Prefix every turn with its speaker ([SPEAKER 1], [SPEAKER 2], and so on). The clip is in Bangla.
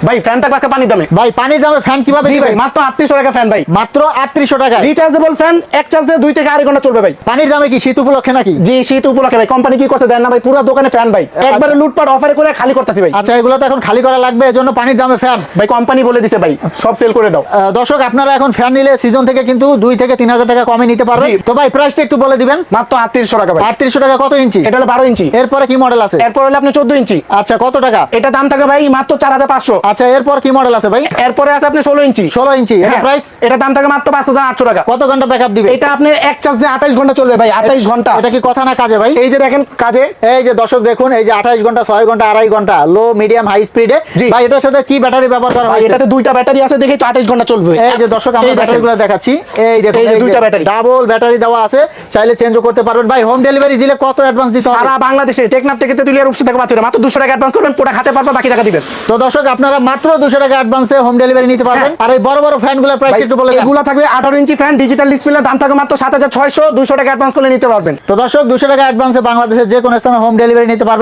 [SPEAKER 1] ভাই ফ্যানটা আজকে পানির দামে।
[SPEAKER 2] ভাই পানির দামে ফ্যান কিভাবে
[SPEAKER 1] জি ভাই
[SPEAKER 2] দিবেন?
[SPEAKER 1] মাত্র 3800 টাকা ফ্যান ভাই।
[SPEAKER 2] মাত্র 3800 টাকা।
[SPEAKER 1] রিচার্জেবল ফ্যান, এক চার্জ দিয়ে 2 থেকে আড়াই ঘন্টা চলবে ভাই।
[SPEAKER 2] পানির দামে কি শীত উপলক্ষে নাকি?
[SPEAKER 1] জি শীত উপলক্ষে ভাই, কোম্পানি কি করছে দেন না ভাই, পুরো দোকানে ফ্যান ভাই, একবারে লুটপাট অফারে করে খালি করতেছি ভাই।
[SPEAKER 2] আচ্ছা, এগুলো তো এখন খালি করা লাগবে, এজন্য পানির দামে ফ্যান।
[SPEAKER 1] ভাই কোম্পানি বলে দিছে ভাই সব সেল করে দাও।
[SPEAKER 2] দর্শক আপনারা এখন ফ্যান নিলে সিজন থেকে কিন্তু 2 থেকে 3000 টাকা কমে নিতে পারবেন।
[SPEAKER 1] জি।
[SPEAKER 2] তো ভাই প্রাইসটা একটু বলে দিবেন।
[SPEAKER 1] মাত্র 3800 টাকা ভাই।
[SPEAKER 2] 3800 টাকা। কত ইঞ্চি?
[SPEAKER 1] এটা হলো 12 ইঞ্চি।
[SPEAKER 2] এরপরে কি মডেল আছে?
[SPEAKER 1] এরপর হলো আপনি 14 ইঞ্চি।
[SPEAKER 2] আচ্ছা, কত টাকা?
[SPEAKER 1] এটা দাম থাকে ভাই মাত্র 4500।
[SPEAKER 2] আচ্ছা, এরপর কি মডেল আছে ভাই?
[SPEAKER 1] এরপরে আছে আপনি 16 ইঞ্চি।
[SPEAKER 2] 16 ইঞ্চি। এটা
[SPEAKER 1] হ্যাঁ,
[SPEAKER 2] প্রাইস?
[SPEAKER 1] এটা দাম থাকে মাত্র 5800 টাকা।
[SPEAKER 2] কত ঘন্টা ব্যাকআপ দিবে?
[SPEAKER 1] এটা আপনি এক চার্জ দিয়ে 28 ঘন্টা চলবে ভাই, 28 ঘন্টা।
[SPEAKER 2] এটা কি কথা না কাজে ভাই?
[SPEAKER 1] এই যে দেখেন কাজে,
[SPEAKER 2] এই যে দর্শক দেখুন, এই যে 28 ঘন্টা, 6 ঘন্টা, আড়াই ঘন্টা, লো মিডিয়াম হাই স্পিডে।
[SPEAKER 1] জি।
[SPEAKER 2] ভাই এটার সাথে কি ব্যাটারি ব্যবহার করা
[SPEAKER 1] ভাই
[SPEAKER 2] হয়েছে?
[SPEAKER 1] এটাতে দুইটা ব্যাটারি আছে দেখেই তো 28 ঘন্টা চলবে।
[SPEAKER 2] এই যে দর্শক আমরা
[SPEAKER 1] এই দেখেন।
[SPEAKER 2] ব্যাটারিগুলো দেখাচ্ছি। এই দেখুন,
[SPEAKER 1] এই যে দুইটা ব্যাটারি।
[SPEAKER 2] ডাবল ব্যাটারি দেওয়া আছে, চাইলে চেঞ্জও করতে পারবেন। ভাই হোম ডেলিভারি দিলে কত অ্যাডভান্স দিতে হবে?
[SPEAKER 1] সারা বাংলাদেশে টেকনাফ থেকে তেতুলিয়ার উপসে থেকে বাঁচবে মাত্র 200 টাকা অ্যাডভান্স করবেন, পুরো হাতে পারবে, বাকি টাকা দিবেন।
[SPEAKER 2] তো দর্শক আপনারা মাত্র 200 টাকা অ্যাডভান্সে হোম ডেলিভারি নিতে পারবেন। আর এই বড় বড় ফ্যানগুলোর প্রাইস
[SPEAKER 1] ভাই,
[SPEAKER 2] একটু বলে দেন।
[SPEAKER 1] এগুলা থাকবে 18 ইঞ্চি ফ্যান, ডিজিটাল ডিসপ্লে, দাম থাকবে মাত্র 7600। 200 টাকা অ্যাডভান্স করলে নিতে পারবেন।
[SPEAKER 2] তো দর্শক 200 টাকা অ্যাডভান্সে বাংলাদেশের যে কোনো স্থানে হোম ডেলিভারি নিতে পারবেন।